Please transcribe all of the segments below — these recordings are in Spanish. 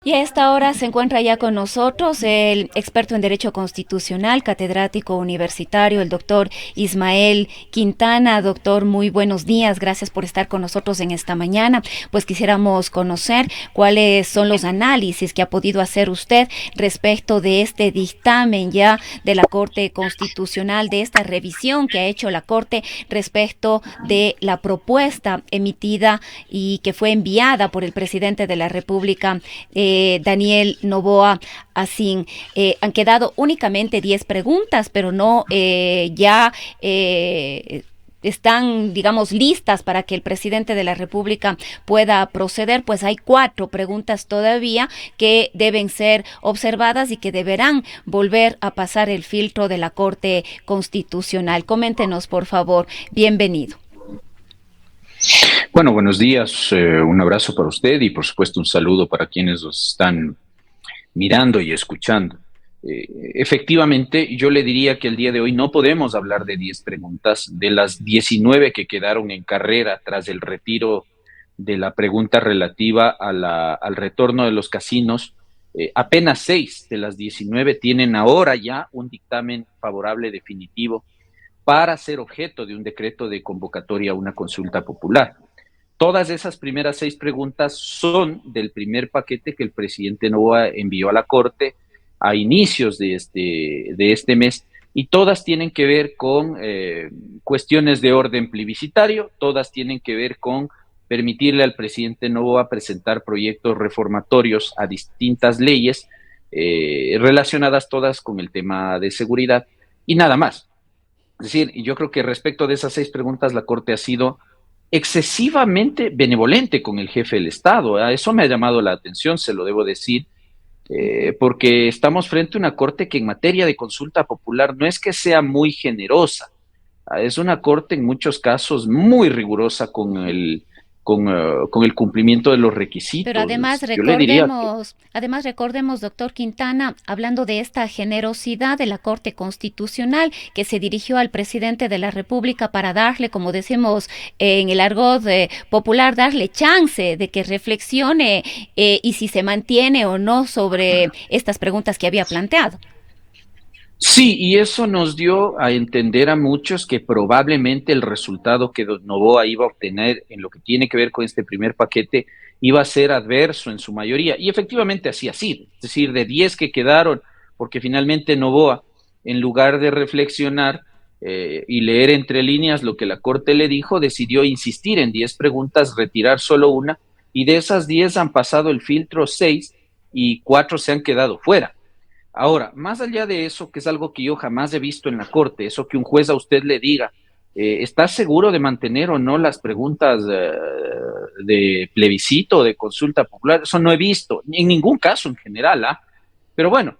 Y a esta hora se encuentra ya con nosotros el experto en Derecho Constitucional, catedrático universitario, el doctor Ismael Quintana. Doctor, muy buenos días. Gracias por estar con nosotros en esta mañana. Pues quisiéramos conocer cuáles son los análisis que ha podido hacer usted respecto de este dictamen ya de la Corte Constitucional, de esta revisión que ha hecho la Corte respecto de la propuesta emitida y que fue enviada por el presidente de la República, Daniel Noboa Asín. Han quedado únicamente 10 preguntas, pero no ya están, digamos, listas para que el presidente de la República pueda proceder, pues hay 4 preguntas todavía que deben ser observadas y que deberán volver a pasar el filtro de la Corte Constitucional. Coméntenos, por favor. Bienvenido. Bueno, buenos días, un abrazo para usted y por supuesto un saludo para quienes nos están mirando y escuchando. Efectivamente, yo le diría que el día de hoy no podemos hablar de 10 preguntas, de las 19 que quedaron en carrera tras el retiro de la pregunta relativa a al retorno de los casinos. Apenas 6 de las 19 tienen ahora ya un dictamen favorable definitivo para ser objeto de un decreto de convocatoria a una consulta popular. Todas esas primeras 6 preguntas son del primer paquete que el presidente Noboa envió a la Corte a inicios de este mes, y todas tienen que ver con cuestiones de orden plebiscitario, todas tienen que ver con permitirle al presidente Noboa presentar proyectos reformatorios a distintas leyes relacionadas todas con el tema de seguridad y nada más. Es decir, yo creo que respecto de esas 6 preguntas, la Corte ha sido excesivamente benevolente con el jefe del Estado. Eso me ha llamado la atención, se lo debo decir, porque estamos frente a una Corte que en materia de consulta popular no es que sea muy generosa, es una Corte en muchos casos muy rigurosa con el cumplimiento de los Pero requisitos. Yo le diría que además recordemos, doctor Quintana, hablando de esta generosidad de la Corte Constitucional que se dirigió al presidente de la República para darle, como decimos en el argot popular, darle chance de que reflexione y si se mantiene o no sobre estas preguntas que había planteado. sí, y eso nos dio a entender a muchos que probablemente el resultado que Don Noboa iba a obtener en lo que tiene que ver con este primer paquete iba a ser adverso en su mayoría. Y efectivamente así ha sido. Es decir, de 10 que quedaron, porque finalmente Noboa, en lugar de reflexionar y leer entre líneas lo que la Corte le dijo, decidió insistir en 10 preguntas, retirar solo una, y de esas 10 han pasado el filtro 6 y 4 se han quedado fuera. Ahora, más allá de eso, que es algo que yo jamás he visto en la Corte, eso que un juez a usted le diga, ¿está seguro de mantener o no las preguntas de plebiscito, de consulta popular? Eso no he visto, en ningún caso en general, ¿ah? Pero bueno,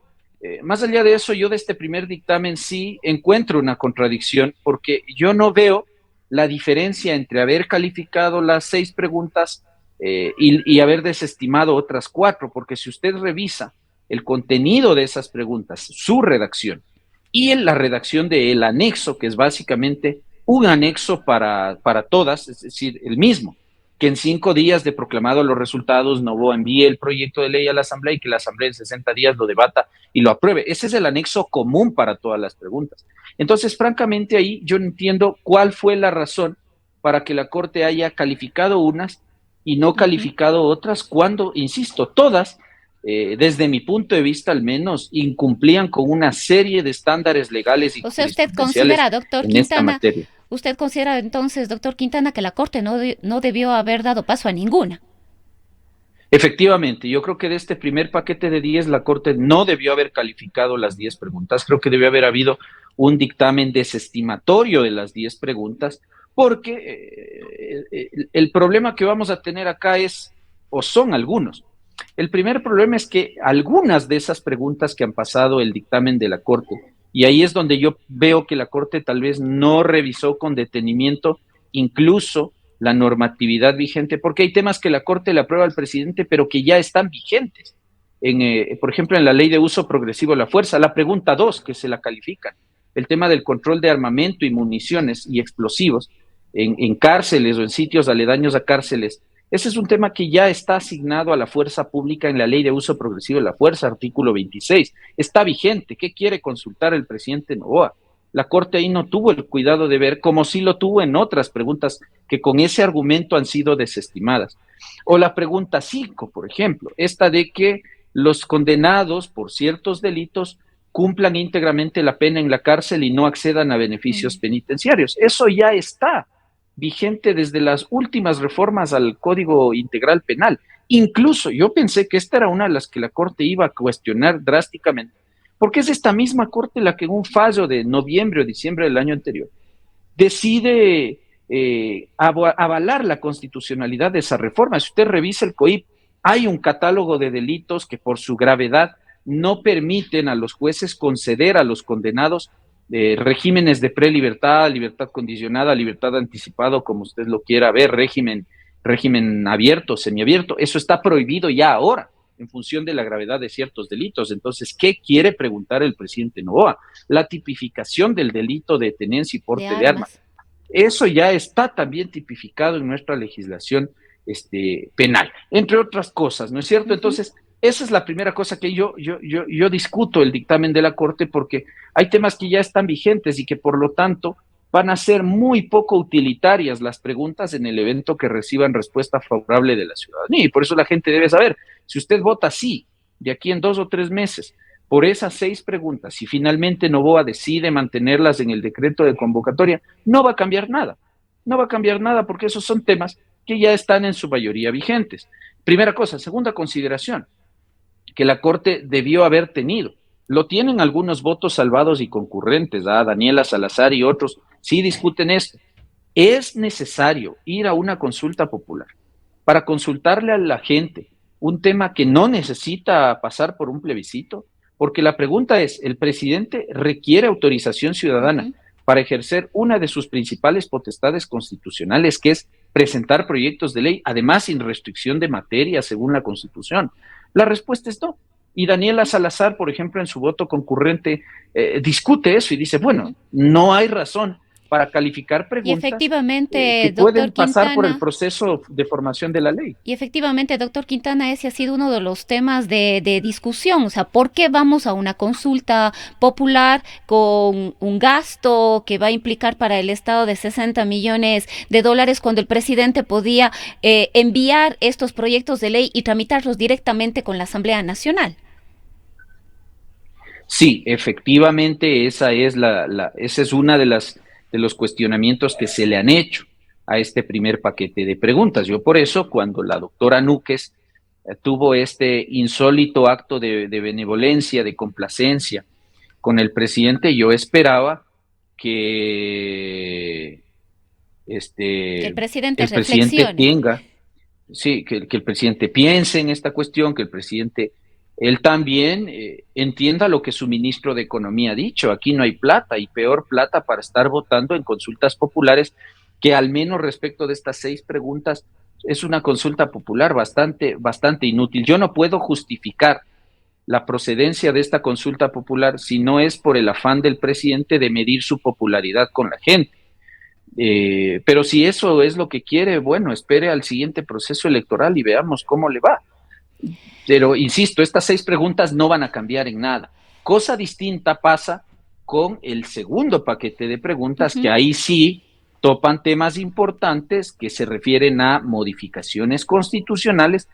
más allá de eso, yo de este primer dictamen sí encuentro una contradicción, porque yo no veo la diferencia entre haber calificado las 6 preguntas y haber desestimado otras 4, porque si usted revisa el contenido de esas preguntas, su redacción y en la redacción del anexo, que es básicamente un anexo para todas, es decir, el mismo, que en 5 días de proclamado los resultados, Noboa envíe el proyecto de ley a la Asamblea y que la Asamblea en 60 días lo debata y lo apruebe. Ese es el anexo común para todas las preguntas. Entonces, francamente, ahí yo no entiendo cuál fue la razón para que la Corte haya calificado unas y no calificado otras, cuando, insisto, todas desde mi punto de vista al menos, incumplían con una serie de estándares legales y O sea, jurisprudenciales en esta materia. usted considera entonces, doctor Quintana, que la Corte no debió haber dado paso a ninguna. Efectivamente, yo creo que de este primer paquete de 10 la Corte no debió haber calificado las 10 preguntas, creo que debió haber habido un dictamen desestimatorio de las 10 preguntas, porque el problema que vamos a tener acá es, o son algunos. El primer problema es que algunas de esas preguntas que han pasado el dictamen de la Corte, y ahí es donde yo veo que la Corte tal vez no revisó con detenimiento incluso la normatividad vigente, porque hay temas que la Corte le aprueba al presidente, pero que ya están vigentes. Por ejemplo, en la ley de uso progresivo de la fuerza, la pregunta 2 que se la califican, el tema del control de armamento y municiones y explosivos en cárceles o en sitios aledaños a cárceles, Ese es un tema que ya está asignado a la fuerza pública en la Ley de Uso Progresivo de la Fuerza, artículo 26. Está vigente. ¿Qué quiere consultar el presidente Noboa? La Corte ahí no tuvo el cuidado de ver, como sí lo tuvo en otras preguntas que con ese argumento han sido desestimadas. O la pregunta 5, por ejemplo, esta de que los condenados por ciertos delitos cumplan íntegramente la pena en la cárcel y no accedan a beneficios penitenciarios. Eso ya está vigente desde las últimas reformas al Código Integral Penal. Incluso yo pensé que esta era una de las que la Corte iba a cuestionar drásticamente, porque es esta misma Corte la que en un fallo de noviembre o diciembre del año anterior decide avalar la constitucionalidad de esa reforma. Si usted revisa el COIP, hay un catálogo de delitos que por su gravedad no permiten a los jueces conceder a los condenados regímenes de prelibertad, libertad condicionada, libertad anticipada, como usted lo quiera ver, régimen abierto, semiabierto. Eso está prohibido ya ahora en función de la gravedad de ciertos delitos. Entonces, ¿qué quiere preguntar el presidente Noboa? La tipificación del delito de tenencia y porte de armas. Eso ya está también tipificado en nuestra legislación penal, entre otras cosas, ¿no es cierto? Entonces, esa es la primera cosa que yo discuto el dictamen de la Corte, porque hay temas que ya están vigentes y que por lo tanto van a ser muy poco utilitarias las preguntas en el evento que reciban respuesta favorable de la ciudadanía. Y por eso la gente debe saber, si usted vota sí, de aquí en 2 o 3 meses, por esas 6 preguntas, si finalmente Noboa decide mantenerlas en el decreto de convocatoria, no va a cambiar nada. No va a cambiar nada porque esos son temas que ya están en su mayoría vigentes. Primera cosa. Segunda consideración, que la Corte debió haber tenido. Lo tienen algunos votos salvados y concurrentes, Daniela Salazar y otros, sí discuten esto. Es necesario ir a una consulta popular para consultarle a la gente un tema que no necesita pasar por un plebiscito, porque la pregunta es, ¿el presidente requiere autorización ciudadana para ejercer una de sus principales potestades constitucionales, que es presentar proyectos de ley, además sin restricción de materia según la Constitución? La respuesta es no. Y Daniela Salazar, por ejemplo, en su voto concurrente, discute eso y dice, bueno, no hay razón para calificar preguntas y efectivamente, que pueden pasar por el proceso de formación de la ley. Y efectivamente, doctor Quintana, ese ha sido uno de los temas de discusión. O sea, ¿por qué vamos a una consulta popular con un gasto que va a implicar para el Estado de $60 millones cuando el presidente podía enviar estos proyectos de ley y tramitarlos directamente con la Asamblea Nacional? Sí, efectivamente, esa es una de los cuestionamientos que se le han hecho a este primer paquete de preguntas. Yo por eso, cuando la doctora Núquez tuvo este insólito acto de benevolencia, de complacencia con el presidente, yo esperaba que el presidente tenga, sí, que el presidente piense en esta cuestión, que el presidente él también entienda lo que su ministro de Economía ha dicho. Aquí no hay plata, y peor plata para estar votando en consultas populares, que al menos respecto de estas 6 preguntas es una consulta popular bastante inútil. Yo no puedo justificar la procedencia de esta consulta popular si no es por el afán del presidente de medir su popularidad con la gente. Pero si eso es lo que quiere, bueno, espere al siguiente proceso electoral y veamos cómo le va. Pero, insisto, estas 6 preguntas no van a cambiar en nada. Cosa distinta pasa con el segundo paquete de preguntas, que ahí sí topan temas importantes que se refieren a modificaciones constitucionales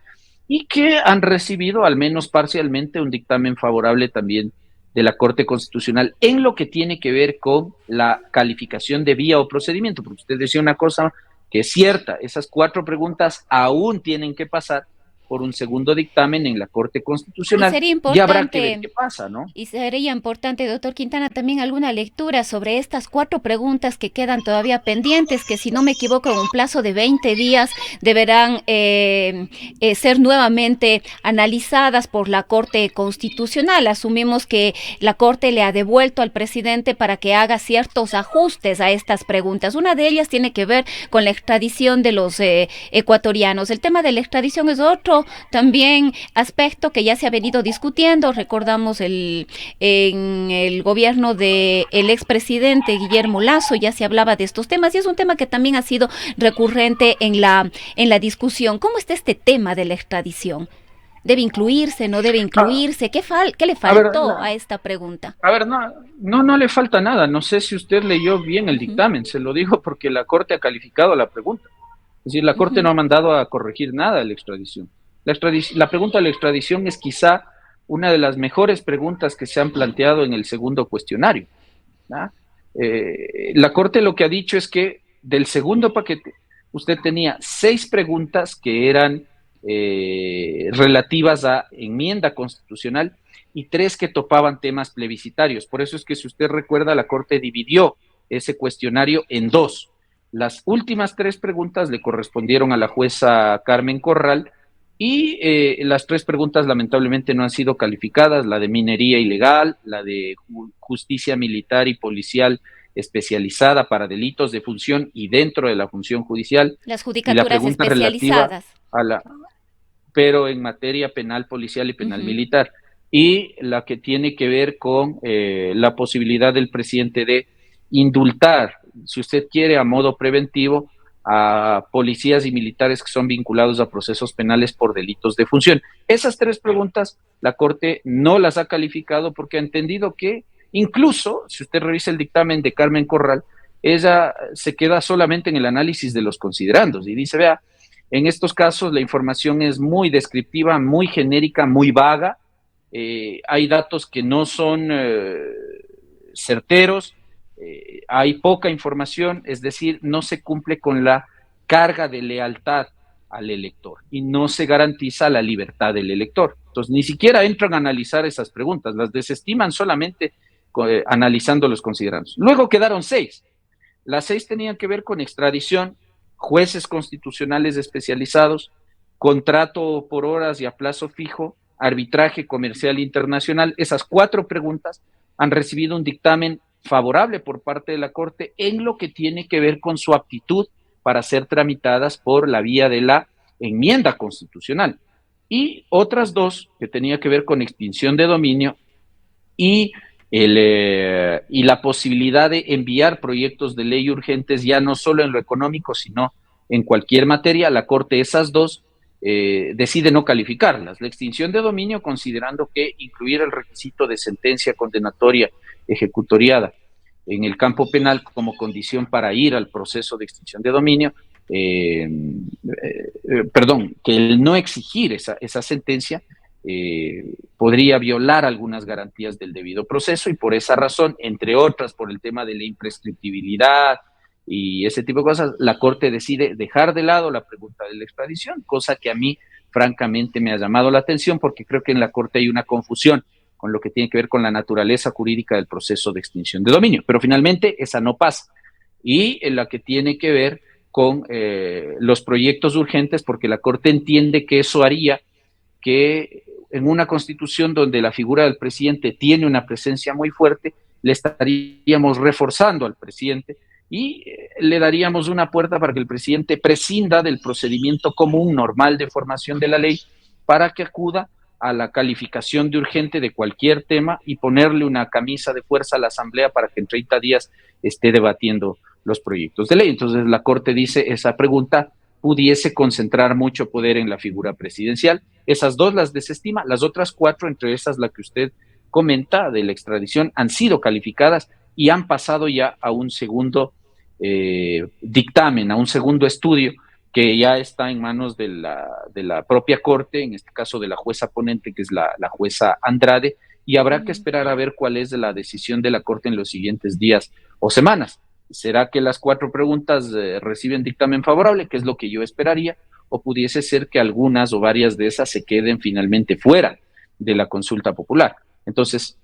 y que han recibido, al menos parcialmente, un dictamen favorable también de la Corte Constitucional en lo que tiene que ver con la calificación de vía o procedimiento, porque usted decía una cosa que es cierta, esas 4 preguntas aún tienen que pasar por un segundo dictamen en la Corte Constitucional, y habrá que ver qué pasa, ¿no? Y sería importante, doctor Quintana, también alguna lectura sobre estas 4 preguntas que quedan todavía pendientes, que si no me equivoco en un plazo de 20 días deberán ser nuevamente analizadas por la Corte Constitucional. Asumimos que la Corte le ha devuelto al presidente para que haga ciertos ajustes a estas preguntas. Una de ellas tiene que ver con la extradición de los ecuatorianos. El tema de la extradición es otro otro también aspecto que ya se ha venido discutiendo, recordamos en el gobierno del expresidente Guillermo Lasso ya se hablaba de estos temas y es un tema que también ha sido recurrente en la discusión. ¿Cómo está este tema de la extradición? ¿Debe incluirse, no debe incluirse? ¿Qué le A ver, faltó a esta pregunta? no le falta nada. No sé si usted leyó bien el Uh-huh, dictamen, se lo digo porque la Corte ha calificado la pregunta. Es decir, la Corte uh-huh. no ha mandado a corregir nada de la extradición. La pregunta de la extradición es quizá una de las mejores preguntas que se han planteado en el segundo cuestionario. ¿Ah? La Corte lo que ha dicho es que del segundo paquete usted tenía 6 preguntas que eran relativas a enmienda constitucional y 3 que topaban temas plebiscitarios. Por eso es que si usted recuerda, la Corte dividió ese cuestionario en 2. Las últimas 3 preguntas le correspondieron a la jueza Carmen Corral y las 3 preguntas lamentablemente no han sido calificadas, la de minería ilegal, la de justicia militar y policial especializada para delitos de función y dentro de la función judicial, Las y la judicaturas pregunta relativa especializadas. a la, pero en materia penal policial y penal Uh-huh. militar, y la que tiene que ver con la posibilidad del presidente de indultar, si usted quiere, a modo preventivo, a policías y militares que son vinculados a procesos penales por delitos de función. Esas 3 preguntas la Corte no las ha calificado porque ha entendido que incluso, si usted revisa el dictamen de Carmen Corral, ella se queda solamente en el análisis de los considerandos y dice, vea, en estos casos la información es muy descriptiva, muy genérica, muy vaga, hay datos que no son certeros, hay poca información, es decir, no se cumple con la carga de lealtad al elector y no se garantiza la libertad del elector. Entonces, ni siquiera entran a analizar esas preguntas, las desestiman solamente analizando los considerandos. Luego quedaron 6. Las 6 tenían que ver con extradición, jueces constitucionales especializados, contrato por horas y a plazo fijo, arbitraje comercial internacional. Esas 4 preguntas han recibido un dictamen favorable por parte de la Corte en lo que tiene que ver con su aptitud para ser tramitadas por la vía de la enmienda constitucional. Y otras 2 que tenía que ver con extinción de dominio y y la posibilidad de enviar proyectos de ley urgentes ya no solo en lo económico, sino en cualquier materia. La Corte esas 2 decide no calificarlas. La extinción de dominio considerando que incluir el requisito de sentencia condenatoria ejecutoriada en el campo penal como condición para ir al proceso de extinción de dominio, que el no exigir esa sentencia podría violar algunas garantías del debido proceso y por esa razón, entre otras, por el tema de la imprescriptibilidad y ese tipo de cosas, la Corte decide dejar de lado la pregunta de la extradición, cosa que a mí francamente me ha llamado la atención porque creo que en la Corte hay una confusión con lo que tiene que ver con la naturaleza jurídica del proceso de extinción de dominio, pero finalmente esa no pasa. Y en la que tiene que ver con los proyectos urgentes, porque la Corte entiende que eso haría que en una constitución donde la figura del presidente tiene una presencia muy fuerte, le estaríamos reforzando al presidente y le daríamos una puerta para que el presidente prescinda del procedimiento común normal de formación de la ley para que acuda a la calificación de urgente de cualquier tema y ponerle una camisa de fuerza a la Asamblea para que en 30 días esté debatiendo los proyectos de ley. Entonces la Corte dice esa pregunta pudiese concentrar mucho poder en la figura presidencial. Esas 2 las desestima, las otras 4, entre esas la que usted comenta de la extradición, han sido calificadas y han pasado ya a un segundo dictamen, a un segundo estudio que ya está en manos de la propia Corte, en este caso de la jueza ponente, que es la jueza Andrade, y habrá que esperar a ver cuál es la decisión de la Corte en los siguientes días o semanas. ¿Será que las 4 preguntas reciben dictamen favorable, que es lo que yo esperaría, o pudiese ser que algunas o varias de esas se queden finalmente fuera de la consulta popular? Entonces,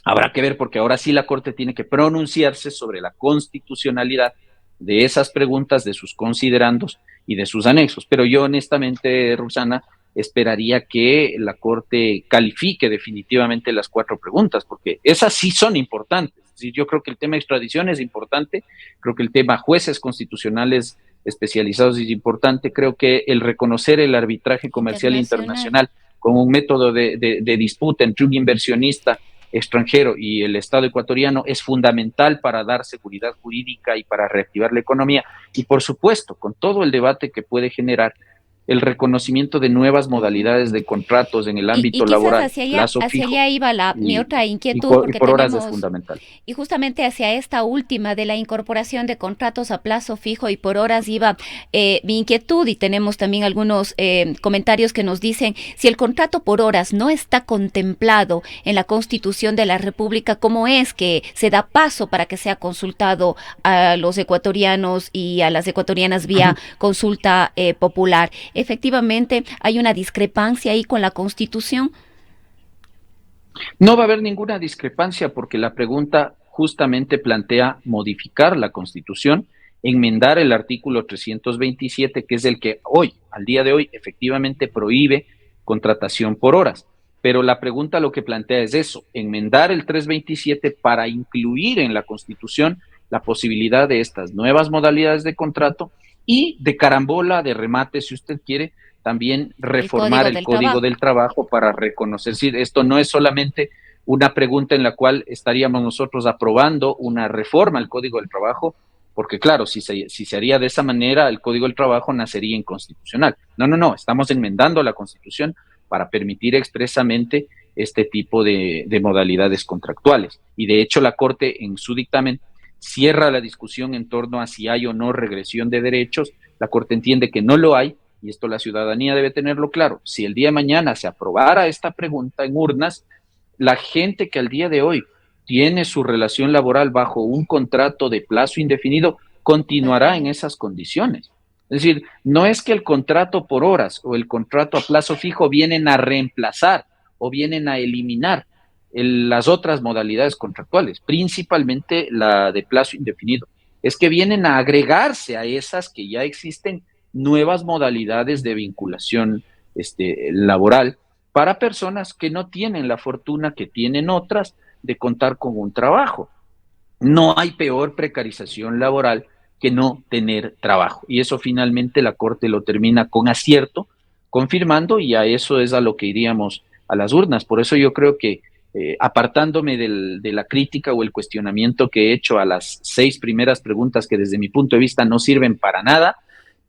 habrá que ver porque ahora sí la Corte tiene que pronunciarse sobre la constitucionalidad de esas preguntas, de sus considerandos y de sus anexos. Pero yo honestamente, Rosana, esperaría que la Corte califique definitivamente las 4 preguntas, porque esas sí son importantes. Es decir, yo creo que el tema extradición es importante, creo que el tema jueces constitucionales especializados es importante. Creo que el reconocer el arbitraje comercial internacional como un método de disputa entre un inversionista extranjero y el Estado ecuatoriano es fundamental para dar seguridad jurídica y para reactivar la economía. Y por supuesto, con todo el debate que puede generar el reconocimiento de nuevas modalidades de contratos en el Y ámbito quizás laboral, plazo hacia fijo allá iba mi y, otra inquietud, y porque por horas es tenemos, fundamental. y justamente hacia esta última de la incorporación de contratos a plazo fijo y por horas iba mi inquietud, y tenemos también algunos comentarios que nos dicen, si el contrato por horas no está contemplado en la Constitución de la República, ¿cómo es que se da paso para que sea consultado a los ecuatorianos y a las ecuatorianas vía consulta popular? Efectivamente, hay una discrepancia ahí con la Constitución. No va a haber ninguna discrepancia porque la pregunta justamente plantea modificar la Constitución, enmendar el artículo 327, que es el que hoy, al día de hoy, efectivamente prohíbe contratación por horas. Pero la pregunta lo que plantea es eso, enmendar el 327 para incluir en la Constitución la posibilidad de estas nuevas modalidades de contrato y de carambola, de remate, si usted quiere, también El reformar Código el del Código Trabajo. del Trabajo para reconocer si esto no es solamente una pregunta en la cual estaríamos nosotros aprobando una reforma al Código del Trabajo, porque claro, si se haría de esa manera, el Código del Trabajo nacería inconstitucional. No, no, no, estamos enmendando la Constitución para permitir expresamente este tipo de modalidades contractuales. Y de hecho la Corte en su dictamen cierra la discusión en torno a si hay o no regresión de derechos. La Corte entiende que no lo hay, y esto la ciudadanía debe tenerlo claro. Si el día de mañana se aprobara esta pregunta en urnas, la gente que al día de hoy tiene su relación laboral bajo un contrato de plazo indefinido continuará en esas condiciones. Es decir, no es que el contrato por horas o el contrato a plazo fijo vienen a reemplazar o vienen a eliminar las otras modalidades contractuales, principalmente la de plazo indefinido. Es que vienen a agregarse a esas que ya existen nuevas modalidades de vinculación laboral para personas que no tienen la fortuna que tienen otras de contar con un trabajo. No hay peor precarización laboral que no tener trabajo. Y eso finalmente la Corte lo termina con acierto, confirmando, y a eso es a lo que iríamos a las urnas. Por eso yo creo que apartándome de la crítica o el cuestionamiento que he hecho a las 6 primeras preguntas que desde mi punto de vista no sirven para nada,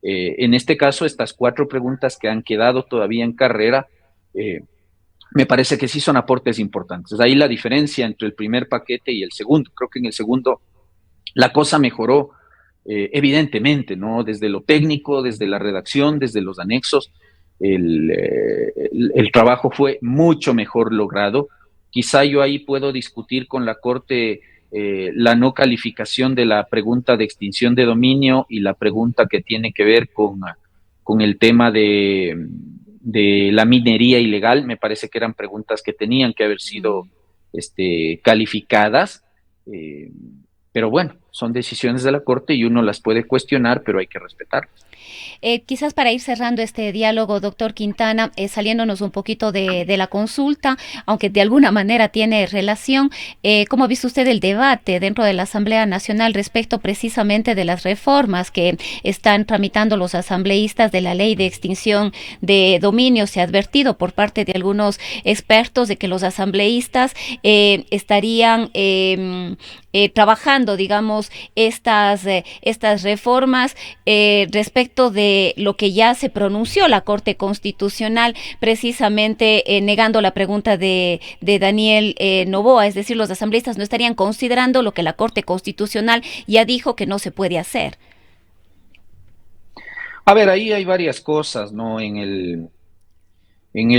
en este caso estas 4 preguntas que han quedado todavía en carrera, me parece que sí son aportes importantes. Ahí la diferencia entre el primer paquete y el segundo. Creo que en el segundo la cosa mejoró evidentemente, ¿no? Desde lo técnico, desde la redacción, desde los anexos, el trabajo fue mucho mejor logrado. Quizá yo ahí puedo discutir con la Corte la no calificación de la pregunta de extinción de dominio y la pregunta que tiene que ver con el tema de la minería ilegal. Me parece que eran preguntas que tenían que haber sido calificadas. Pero bueno, son decisiones de la Corte y uno las puede cuestionar, pero hay que respetarlas. Quizás para ir cerrando este diálogo, doctor Quintana, saliéndonos un poquito de la consulta, aunque de alguna manera tiene relación, ¿cómo ha visto usted el debate dentro de la Asamblea Nacional respecto precisamente de las reformas que están tramitando los asambleístas de la ley de extinción de dominio? Se ha advertido por parte de algunos expertos de que los asambleístas estarían trabajando, digamos, estas reformas respecto de lo que ya se pronunció la Corte Constitucional, precisamente negando la pregunta de Daniel Noboa, es decir, los asambleístas no estarían considerando lo que la Corte Constitucional ya dijo que no se puede hacer. A ver, ahí hay varias cosas, ¿no? En el, en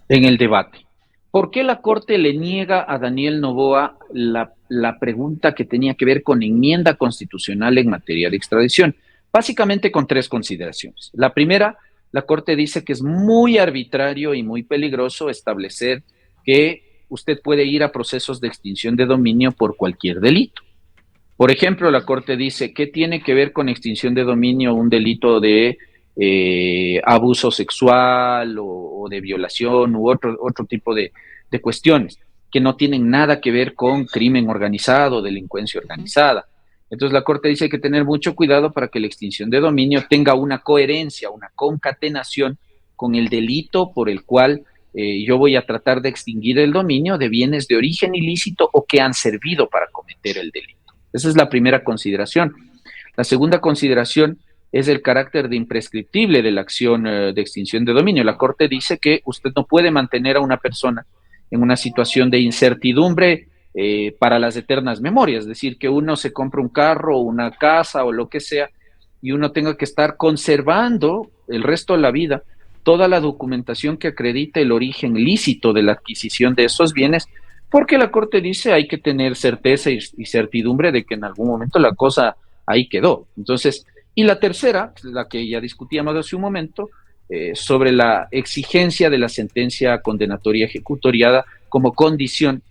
el debate. ¿Por qué la Corte le niega a Daniel Noboa la pregunta que tenía que ver con enmienda constitucional en materia de extradición? Básicamente con 3 consideraciones. La primera, la Corte dice que es muy arbitrario y muy peligroso establecer que usted puede ir a procesos de extinción de dominio por cualquier delito. Por ejemplo, la Corte dice, ¿qué tiene que ver con extinción de dominio un delito de abuso sexual o de violación u otro tipo de cuestiones que no tienen nada que ver con crimen organizado, delincuencia organizada? Entonces la Corte dice que hay que tener mucho cuidado para que la extinción de dominio tenga una coherencia, una concatenación con el delito por el cual yo voy a tratar de extinguir el dominio de bienes de origen ilícito o que han servido para cometer el delito. Esa es la primera consideración. La segunda consideración es el carácter de imprescriptible de la acción de extinción de dominio. La Corte dice que usted no puede mantener a una persona en una situación de incertidumbre para las eternas memorias, es decir, que uno se compra un carro o una casa o lo que sea y uno tenga que estar conservando el resto de la vida toda la documentación que acredite el origen lícito de la adquisición de esos bienes, porque la Corte dice hay que tener certeza y certidumbre de que en algún momento la cosa ahí quedó. Entonces, y la tercera, la que ya discutíamos hace un momento, sobre la exigencia de la sentencia condenatoria ejecutoriada como condición,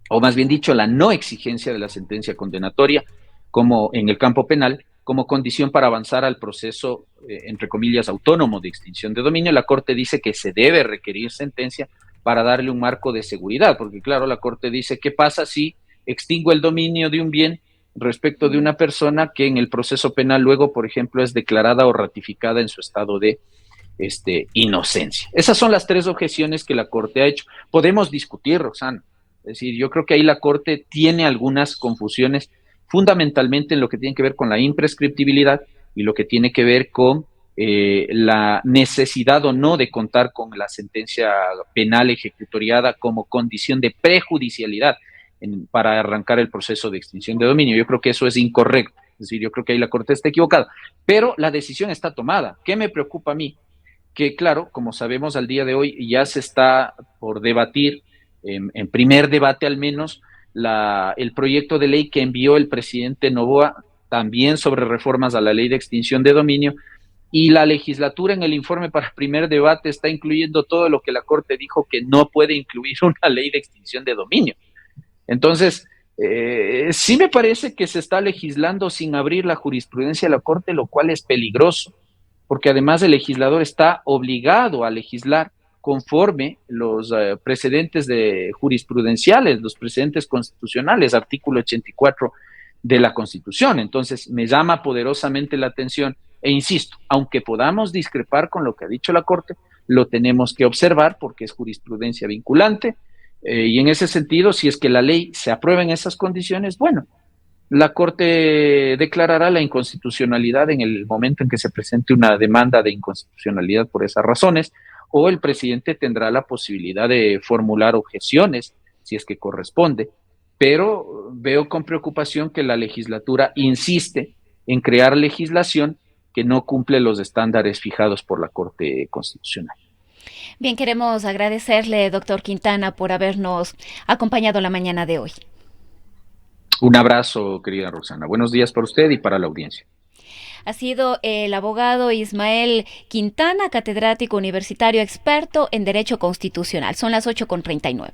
o más bien dicho, la no exigencia de la sentencia condenatoria como en el campo penal, como condición para avanzar al proceso, entre comillas, autónomo de extinción de dominio. La Corte dice que se debe requerir sentencia para darle un marco de seguridad, porque claro, la Corte dice, ¿qué pasa si extingo el dominio de un bien respecto de una persona que en el proceso penal luego, por ejemplo, es declarada o ratificada en su estado de inocencia? Esas son las tres objeciones que la Corte ha hecho. Podemos discutir, Roxana. Es decir, yo creo que ahí la Corte tiene algunas confusiones, fundamentalmente en lo que tiene que ver con la imprescriptibilidad y lo que tiene que ver con la necesidad o no de contar con la sentencia penal ejecutoriada como condición de prejudicialidad para arrancar el proceso de extinción de dominio. Yo creo que eso es incorrecto. Es decir, yo creo que ahí la Corte está equivocada. Pero la decisión está tomada. ¿Qué me preocupa a mí? Que claro, como sabemos al día de hoy, ya se está por debatir, en primer debate al menos, el proyecto de ley que envió el presidente Noboa, también sobre reformas a la ley de extinción de dominio, y la legislatura en el informe para primer debate está incluyendo todo lo que la Corte dijo que no puede incluir una ley de extinción de dominio. Entonces, sí me parece que se está legislando sin abrir la jurisprudencia de la Corte, lo cual es peligroso, porque además el legislador está obligado a legislar conforme los precedentes jurisprudenciales, los precedentes constitucionales, artículo 84 de la Constitución. Entonces, me llama poderosamente la atención e insisto, aunque podamos discrepar con lo que ha dicho la Corte, lo tenemos que observar porque es jurisprudencia vinculante y en ese sentido, si es que la ley se aprueba en esas condiciones, bueno, la Corte declarará la inconstitucionalidad en el momento en que se presente una demanda de inconstitucionalidad por esas razones, o el presidente tendrá la posibilidad de formular objeciones, si es que corresponde. Pero veo con preocupación que la legislatura insiste en crear legislación que no cumple los estándares fijados por la Corte Constitucional. Bien, queremos agradecerle, doctor Quintana, por habernos acompañado la mañana de hoy. Un abrazo, querida Roxana. Buenos días para usted y para la audiencia. Ha sido el abogado Ismael Quintana, catedrático universitario experto en Derecho Constitucional. Son las 8:39.